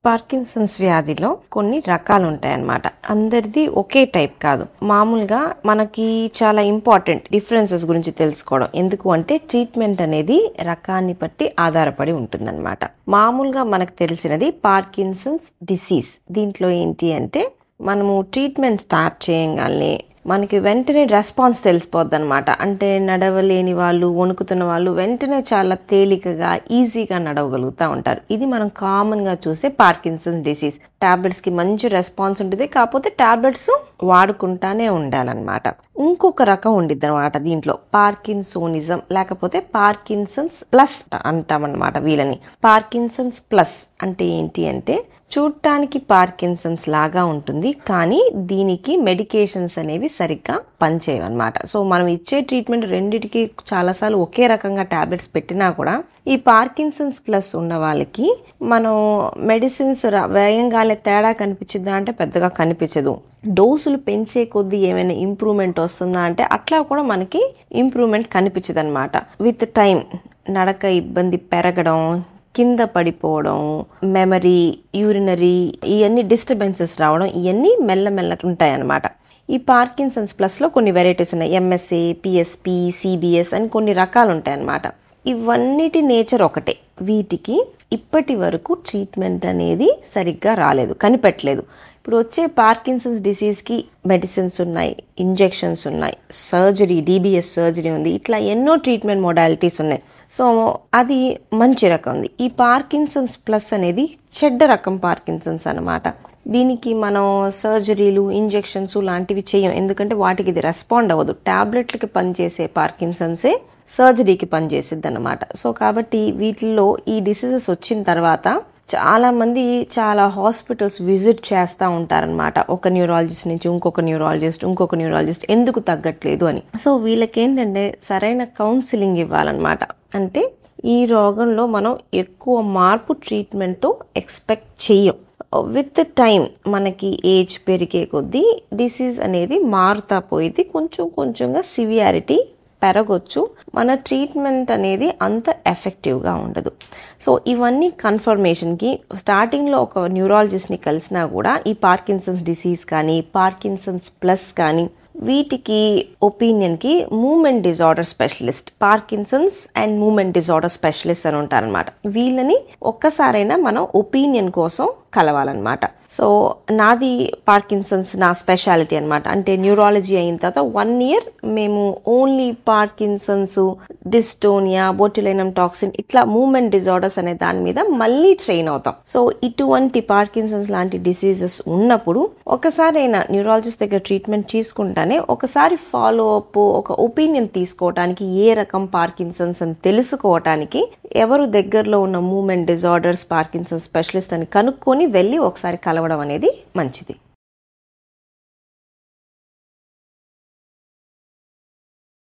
Parkinson's వ్యాధిలో కొన్ని రకాలు ఉంటాయన్నమాట. అందరిది ఒకే టైప్ కాదు. మామూలుగా మనకి చాలా ఇంపార్టెంట్ డిఫరెన్సెస్ గురించి తెలుసుకోవడం. ఎందుకు అంటే ట్రీట్మెంట్ అనేది రకాన్ని బట్టి ఆధారపడి ఉంటుందన్నమాట. మామూలుగా మనకు తెలిసినది పార్కిన్సన్స్ డిసీజ్. దీంట్లో ఏంటి అంటే మనము ట్రీట్మెంట్ స్టార్ట్ చేయగానే మనకి వెంటనే రెస్పాన్స్ తెలిసిపోద్ది అనమాట. అంటే నడవలేని వాళ్ళు, వణుకుతున్న వాళ్ళు వెంటనే చాలా తేలికగా ఈజీగా నడవగలుగుతూ ఉంటారు. ఇది మనం కామన్గా చూసే పార్కిన్సన్స్ డిసీజ్. టాబ్లెట్స్కి మంచి రెస్పాన్స్ ఉంటుంది, కాకపోతే టాబ్లెట్స్ వాడుకుంటానే ఉండాలన్నమాట. ఇంకొక రకం ఉండిద్ది అనమాట దీంట్లో, పార్కిన్సోనిజం లేకపోతే పార్కిన్సన్స్ ప్లస్ అంటామన్నమాట వీళ్ళని. పార్కిన్సన్స్ ప్లస్ అంటే ఏంటి అంటే చూడటానికి పార్కిన్సన్స్ లాగా ఉంటుంది, కానీ దీనికి మెడికేషన్స్ అనేవి సరిగ్గా పనిచేయవన్నమాట. సో మనం ఇచ్చే ట్రీట్మెంట్ రెండిటికి చాలాసార్లు ఒకే రకంగా టాబ్లెట్స్ పెట్టినా కూడా ఈ పార్కిన్సన్స్ ప్లస్ ఉన్న వాళ్ళకి మనం మెడిసిన్స్ వేయంగానే తేడా కనిపించిందా అంటే పెద్దగా కనిపించదు. డోసులు పెంచే కొద్దీ ఏమైనా ఇంప్రూవ్మెంట్ వస్తుందా అంటే అట్లా కూడా మనకి ఇంప్రూవ్మెంట్ కనిపించదు అనమాట. విత్ టైం నడక ఇబ్బంది పెరగడం, కింద పడిపోవడం, మెమరీ, యూరినరీ ఇవన్నీ డిస్టర్బెన్సెస్ రావడం, ఇవన్నీ మెల్లమెల్లగా ఉంటాయి అన్నమాట. ఈ పార్కిన్సన్స్ ప్లస్లో కొన్ని వెరైటీస్ ఉన్నాయి. ఎంఎస్ఏ, పిఎస్పి, సిబిఎస్ అని కొన్ని రకాలు ఉంటాయి అన్నమాట. ఇవన్నిటి నేచర్ ఒకటే. వీటికి ఇప్పటి వరకు ట్రీట్మెంట్ అనేది సరిగ్గా రాలేదు, కనిపెట్టలేదు. ఇప్పుడు వచ్చే పార్కిన్సన్స్ డిసీజ్కి మెడిసిన్స్ ఉన్నాయి, ఇంజెక్షన్స్ ఉన్నాయి, సర్జరీ, డిబిఎస్ సర్జరీ ఉంది, ఇట్లా ఎన్నో ట్రీట్మెంట్ మోడాలిటీస్ ఉన్నాయి. సో అది మంచి రకం ఉంది. ఈ పార్కిన్సన్స్ ప్లస్ అనేది చెడ్డ రకం పార్కిన్సన్స్ అనమాట. దీనికి మనం సర్జరీలు, ఇంజెక్షన్స్ లాంటివి చేయం, ఎందుకంటే వాటికి ఇది రెస్పాండ్ అవ్వదు. టాబ్లెట్లకి పనిచేసే పార్కిన్సన్సే సర్జరీకి పనిచేసిద్ది అనమాట. సో కాబట్టి వీటిల్లో ఈ డిసీజెస్ వచ్చిన తర్వాత చాలామంది చాలా హాస్పిటల్స్ విజిట్ చేస్తూ ఉంటారనమాట. ఒక న్యూరాలజిస్ట్ నుంచి ఇంకొక న్యూరాలజిస్ట్ ఎందుకు తగ్గట్లేదు అని. సో వీళ్ళకి ఏంటంటే సరైన కౌన్సిలింగ్ ఇవ్వాలన్నమాట. అంటే ఈ రోగంలో మనం ఎక్కువ మార్పు ట్రీట్మెంట్తో ఎక్స్పెక్ట్ చెయ్యం. విత్ టైం మనకి ఏజ్ పెరిగే కొద్దీ డిసీజ్ అనేది మారుతా పోయింది, కొంచెంగా సివియారిటీ పెరగొచ్చు. మన ట్రీట్మెంట్ అనేది అంత ఎఫెక్టివ్గా ఉండదు. సో ఇవన్నీ కన్ఫర్మేషన్కి స్టార్టింగ్లో ఒక న్యూరాలజిస్ట్ని కలిసినా కూడా ఈ పార్కిన్సన్స్ డిసీజ్ కానీ, పార్కిన్సన్స్ ప్లస్ కానీ వీటికి ఒపీనియన్కి movement disorder specialist, Parkinson's and movement disorder specialist అని ఉంటారనమాట. వీళ్ళని ఒక్కసారైనా మనం ఒపీనియన్ కోసం కలవాలన్నమాట. సో నాది పార్కిన్సన్స్ నా స్పెషాలిటీ అనమాట. అంటే న్యూరాలజీ అయిన తర్వాత 1 year మేము only Parkinson's, dystonia, botulinum toxin ఇట్లా మూమెంట్ డిజార్డర్స్ అనే దాని మీద మళ్ళీ ట్రైన్ అవుతాం. సో ఇటువంటి పార్కిన్సన్స్ లాంటి డిసీజెస్ ఉన్నప్పుడు ఒకసారైనా న్యూరాలజిస్ట్ దగ్గర ట్రీట్మెంట్ తీసుకుంటానే ఒకసారి ఫాలో అప్, ఒక ఒపీనియన్ తీసుకోవటానికి, ఏ రకం పార్కిన్సన్స్ అని తెలుసుకోవటానికి ఎవరు దగ్గరలో ఉన్న మూమెంట్ డిజార్డర్స్ పార్కిన్సన్స్ స్పెషలిస్ట్ అని కనుక్కొని వెళ్ళి ఒకసారి కలవడం అనేది మంచిది.